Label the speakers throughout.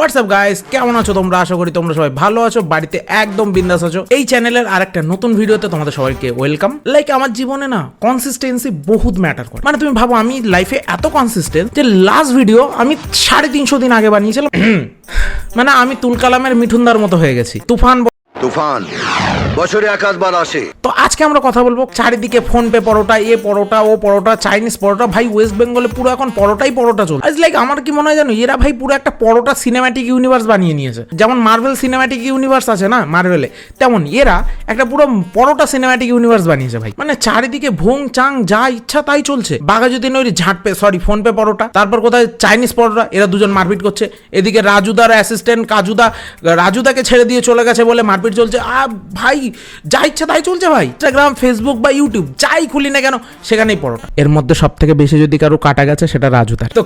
Speaker 1: WhatsApp guys, কেমন আছো তোমরা? আশা করি তোমরা সবাই ভালো আছো, বাড়িতে একদম বিন্দাস আছো। এই চ্যানেলের আরেকটা নতুন ভিডিওতে তোমাদের সবাইকে ওয়েলকাম। লাইক আমার জীবনে না কনসিস্টেন্সি বহুত ম্যাটার করে। মানে তুমি ভাবো আমি লাইফে এত কনসিস্টেন্ট যে লাস্ট ভিডিও আমি 350 দিন আগে বানিয়েছিলাম। মানে আমি তুল কালামের মিঠুনদার মতো হয়ে গেছি। তুফান
Speaker 2: বছরে একাধবার আসে।
Speaker 1: তো আজকে আমরা কথা বলবো চারিদিকে ফোন পে পরোটা, এ পরোটা ও পরোটা, চাইনিজ পরোটা। ভাই ওয়েস্ট বেঙ্গলে পুরো এখন পরোটাই পরোটা চলে। লাইক আমার কি মনে হয় জানো, এরা ভাই পুরো একটা পরোটা সিনেম্যাটিক ইউনিভার্স বানিয়ে নিয়েছে। যেমন মার্ভেল সিনেম্যাটিক ইউনিভার্স আছে না মার্ভেলে, তেমন এরা একটা পুরো পরোটা সিনেম্যাটিক ইউনিভার্স বানিয়েছে ভাই। মানে চারিদিকে ভোং চাং যা ইচ্ছা তাই চলছে। বাঘাযতীন ওই ফোন পে পরোটা, তারপর কোথায় চাইনিজ পরোটা, এরা দুজন মারপিট করছে। এদিকে রাজুদার অ্যাসিস্ট্যান্ট রাজুদাকে ছেড়ে দিয়ে চলে গেছে বলে মারপিট চলছে। ভাই যা ইচ্ছা তাই চলছে ভাই। ইনস্টাগ্রাম, ফেসবুক বা ইউটিউব যাই খুলি না কেন সেখানেই পরোটা। এর মধ্যে সব থেকে বেশি যদি কারো কাটা গেছে সেটা রাজুদার। তো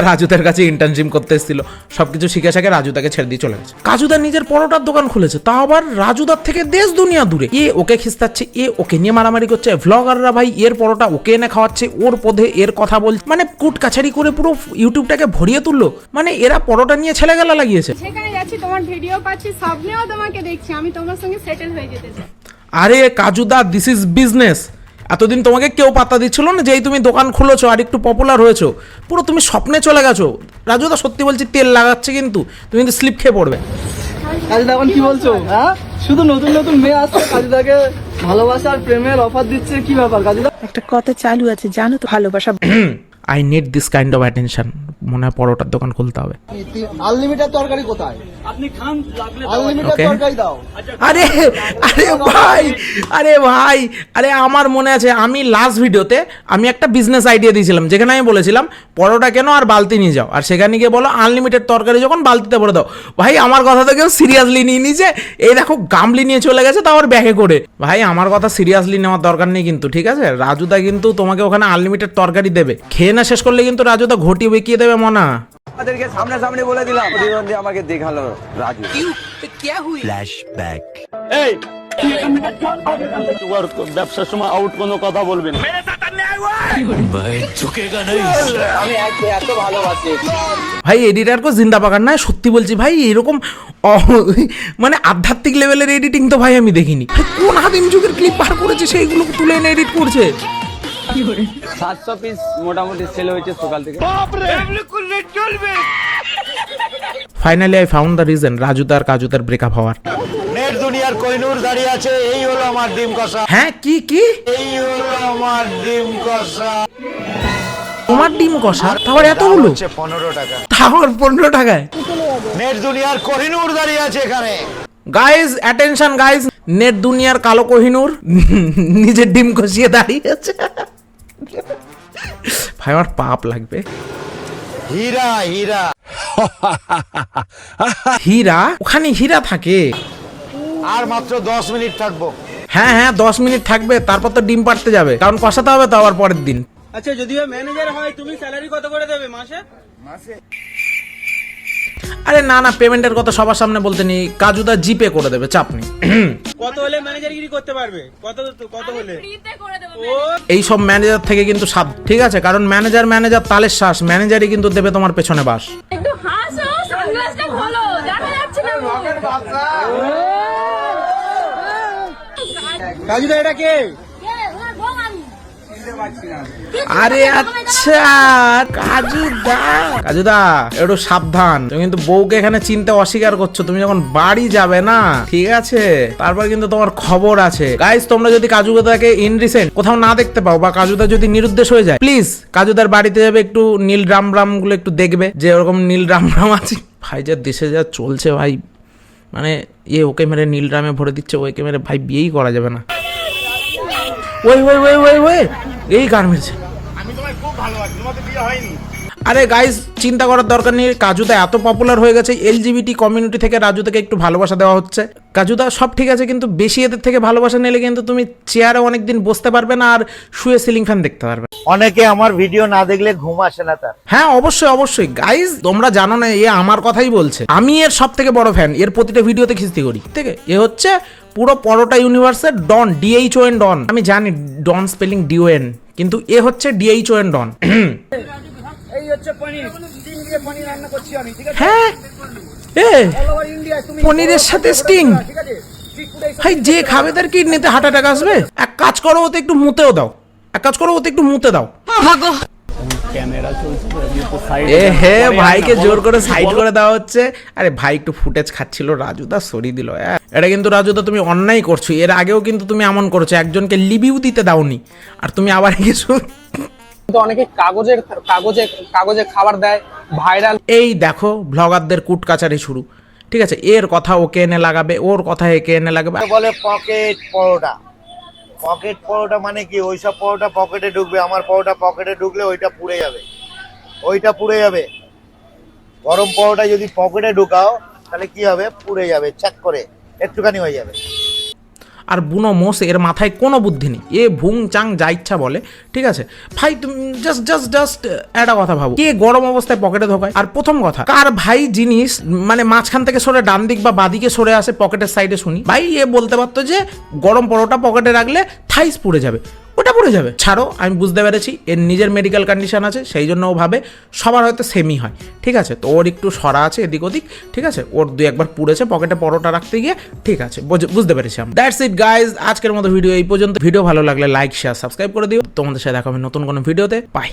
Speaker 1: রাজুদার কাছে ইন্টার্নশিপ করতে এসেছিল, সবকিছু শিখে শাখে রাজুদাকে ছেড়ে দিয়ে চলে গেছে। কাজুদা নিজের পরোটার দোকান খুলেছে, তাও আবার রাজুদার থেকে দেশ দুনিয়া দূরে। এ ওকে খিস্তাচ্ছে, এ ওকে নিয়ে মারামারি করছে। ভ্লগাররা ভাই এর পরোটা ওকে এনে খাওয়াচ্ছে, ওর পদে এর কথা বলছে। মানে কুট কাছারি করে পুরো ইউটিউবটাকে ভরিয়ে তুললো। মানে এরা পরোটা নিয়ে ছেলে গেলা লাগিয়েছে।
Speaker 3: সেখানে যাচ্ছি, তোমার ভিডিও পাচ্ছি, স্বপ্নেও তোমাকে দেখছি, আমি তোমার সঙ্গে সেটেল হয়ে যেতে চাই।
Speaker 1: আরে কাজুদা, দিস ইজ বিজনেস। এতদিন তোমাকে কেউ পাত্তা দিচ্ছিল না, যেই তুমি দোকান খুলেছো আর একটু পপুলার হয়েছো, পুরো তুমি স্বপ্নে চলে গেছো। রাজুদা সত্যি বলছি, তেল লাগাচ্ছে কিন্তু তুমি কিন্তু স্লিপ খেয়ে পড়বে।
Speaker 4: কাজুদা এখন কি বলছো? হ্যাঁ, শুধু নতুন নতুন মেয়ে আসছে, কাজুদাকে ভালোবাসা আর প্রেমের অফার দিচ্ছে, কি ব্যাপার কাজুদা?
Speaker 5: একটা কথা চালু আছে জানো তো, ভালোবাসা।
Speaker 1: I need this kind of attention. মনে হয় পরোটার দোকান খুলতে হবে।
Speaker 4: আনলিমিটেড তরকারি কোথায়? আপনি খান, লাগলে আনলিমিটেড তরকারি দাও।
Speaker 1: আরে ভাই আরে আমার মনে আছে, আমি লাস্ট ভিডিওতে আমি একটা বিজনেস আইডিয়া দিয়েছিলাম, যেখানে আমি বলেছিলাম পরোটা কেন আর বালতি নিয়ে যাও, আর সেখানে গিয়ে বলো আনলিমিটেড তরকারি যখন বালতিতে ভরে দাও। ভাই আমার কথা তো কেউ সিরিয়াসলি নিয়ে নিয়েছে। এই দেখো গামলি নিয়ে চলে গেছে, তাও আবার ব্যাগে করে। ভাই আমার কথা সিরিয়াসলি নেওয়ার দরকার নেই কিন্তু, ঠিক আছে? রাজুদা কিন্তু তোমাকে ওখানে আনলিমিটেড তরকারি দেবে, খেয়ে না শেষ করলে কিন্তু রাজুদা ঘটি বেঁকিয়ে দেবে মনা।
Speaker 2: আমাদেরকে সামনে বলে দিলাম, প্রতিবন্ধী আমাকে দেখালো রাজু। ফ্ল্যাশব্যাক।
Speaker 6: এই ব্যবসার সময় আউট কোনো কথা বলবেন
Speaker 4: আমি এত ভালোবাসি
Speaker 1: ভাই এডিটারকে জিন্দা পাকার না, সত্যি বলছি ভাই, এরকম মানে আধ্যাত্মিক লেভেলের এডিটিং তো ভাই আমি দেখিনি। কোন আদিম যুগের ক্লিপ বার করেছে সেইগুলো তুলে এনে এডিট করছে।
Speaker 4: 700 পিস মোটামুটি সেল হয়েছে সকাল থেকে।
Speaker 1: Finally I found the reason রাজুদার কাজুদার ব্রেকআপ হওয়ার।
Speaker 2: নেট দুনিয়ার কোহিনূর দাঁড়িয়ে আছে, এই হলো আমার ডিম কষা।
Speaker 1: হ্যাঁ কি
Speaker 2: এই হলো আমার ডিম কষা।
Speaker 1: তোমার ডিম কষা তাহলে এতগুলো?
Speaker 2: 15 টাকা।
Speaker 1: তাহলে 15 টাকায়
Speaker 2: নেট দুনিয়ার কোহিনূর দাঁড়িয়ে আছে এখানে।
Speaker 1: গাইজ অ্যাটেনশন গাইজ, নেট দুনিয়ার কালো কোহিনূর নিজের ডিম কষিয়ে দাঁড়িয়েছে। ভাই আমার পাপ লাগবে। হীরা ওখানে হীরা থাকে।
Speaker 2: আর মাত্র 10 মিনিট থাকবো।
Speaker 1: হ্যাঁ 10 মিনিট থাকবে, তারপর তো ডিম পাড়তে যাবে, কারণ কষাতে হবে তো আবার পরের দিন।
Speaker 4: আচ্ছা, যদি ম্যানেজার হয় তুমি স্যালারি কত করে দেবে মাসে?
Speaker 1: আরে না পেমেন্টের কথা সবার সামনে বলতে নেই, কাজুদা জিপে করে দেবে, চাপ নেই।
Speaker 4: কত হলে ম্যানেজারগিরি করতে পারবে? কত হলে?
Speaker 3: ফ্রিতে করে দেবো।
Speaker 1: এই সব ম্যানেজার থেকে কিন্তু সাব, ঠিক আছে? কারণ ম্যানেজার তালের শ্বাস, ম্যানেজারই কিন্তু দেবে তোমার পেছনে বাস।
Speaker 3: একটু হাসো, সানগ্লাসটা খোলো, দেখা যাচ্ছে না।
Speaker 4: কাজুদা এটা কে?
Speaker 3: ওনার বউ আমি।
Speaker 1: আরে আচ্ছা কাজুদা একটু সাবধান, তুমি কিন্তু বউকে এখানে চিনতে অস্বীকার করছো। তুমি যখন বাড়ি যাবে না, ঠিক আছে, তারপর কিন্তু তোমার খবর আছে। গাইস তোমরা যদি কাজুদাকে ইন রিসেন্ট কোথাও না দেখতে পাও, বা কাজুদা যদি নিরুদ্দেশ হয়ে যায়, প্লিজ কাজুদার বাড়িতে যাবে, একটু নীল রাম গুলো একটু দেখবে যে ওরকম নীল রাম আছে। ভাই যা দেশে যা চলছে ভাই, মানে ওকে মেরে নীল রামে ভরে দিচ্ছে, ওকে মেরে ভাই বিয়েই করা যাবে না। ওই এই গান মেরেছে। আরে গাইস চিন্তা করার দরকার নেই, কাজুদা এত পপুলার হয়ে গেছে, এলজিবিটি কমিউনিটি থেকে রাজুদাকে একটু ভালোবাসা দেওয়া হচ্ছে। কাজুদা সব ঠিক আছে, কিন্তু বেশি এদের থেকে ভালোবাসা নিলে কিন্তু তুমি চেয়ারে অনেকদিন বসতে পারবে না, আর শুয়ে সিলিং ফ্যান দেখতে পারবে।
Speaker 2: অনেকে আমার ভিডিও না দেখলে ঘুম আসে না তার।
Speaker 1: হ্যাঁ অবশ্যই গাইস, তোমরা জানো না আমার কথাই বলছে। আমি এর সব থেকে বড় ফ্যান, এর প্রতিটা ভিডিওতে খিস্তি করি। ঠিক আছে, হচ্ছে পুরো পরোটা ইউনিভার্সের ডন, DHON ডন। আমি জানি ডন স্পেলিং DON, কিন্তু হচ্ছে DHON ডন।
Speaker 4: এই হচ্ছে পনির, ডিম দিয়ে পনির রান্না করছি আমি, ঠিক আছে?
Speaker 1: হ্যাঁ এ পনিরের সাথে স্টিং, ভাই যে খাবে তার কিডনিতে হার্ট অ্যাটাক আসবে। এক কাজ করো, ওতে একটু মুতেও দাও, এক কাজ করো, ওতে একটু মুতে দাও। এ হে, ভাইকে জোর করে সাইড করে দেওয়া হচ্ছে। আরে ভাই একটু ফুটেজ খাচ্ছিল, রাজুদা সরি দিল। এটা কিন্তু রাজুদা তুমি অন্যায় করছো, এর আগেও কিন্তু তুমি এমন করছো, একজনকে লিভিউ দিতে দাওনি আর তুমি আবার কিছু।
Speaker 7: অনেকে কাগজে খাবার দেয় ভাইরাল।
Speaker 1: এই দেখো ব্লগারদের কুট কাচারি শুরু, ঠিক আছে, এর কথা ওকে এনে লাগাবে, ওর কথা একে এনে লাগাবে।
Speaker 8: বলে পকেট পরোটা। পকেট পরোটা মানে কি? ওইসব পরোটা পকেটে ঢুকবে, আমার পরোটা পকেটে ঢুকলে ওইটা পুড়ে যাবে, ওইটা পুড়ে যাবে। গরম পরোটা যদি পকেটে ঢুকাও তাহলে কি হবে? পুড়ে যাবে, চেক করে একটুখানি হয়ে যাবে।
Speaker 1: আর বুনো মোষ, এর মাথায় কোনো বুদ্ধি নেই, এ ভুং চাং যা ইচ্ছা বলে, ঠিক আছে। ভাই তুমি জাস্ট একটা কথা ভাবো, কে গরম অবস্থায় পকেটে ঢোকায়? আর প্রথম কথা, কার ভাই জিনিস মানে মাঝখান থেকে সরে ডান দিক বা বাদিকে সরে আসে পকেটের সাইডে শুনি? ভাই এ বলতে পারতো যে গরম পরোটা পকেটে রাখলে থাইস পুড়ে যাবে, ওটা পড়ে যাবে। ছাড়ো, আমি বুঝতে পেরেছি এর নিজের মেডিকেল কন্ডিশন আছে, সেই জন্য ও ভাবে সবার হয়তো সেমই হয়, ঠিক আছে। তো ওর একটু সরা আছে এদিক ওদিক, ঠিক আছে, ওর দুই একবার পুড়েছে পকেটে পরোটা রাখতে গিয়ে, ঠিক আছে, বুঝতে পেরেছি আমি। দ্যাটস ইট গাইজ, আজকের মতো ভিডিও এই পর্যন্ত। ভিডিও ভালো লাগলে লাইক শেয়ার সাবস্ক্রাইব করে দিও। তোমাদের সাথে দেখা হবে নতুন কোনো ভিডিওতে। বাই।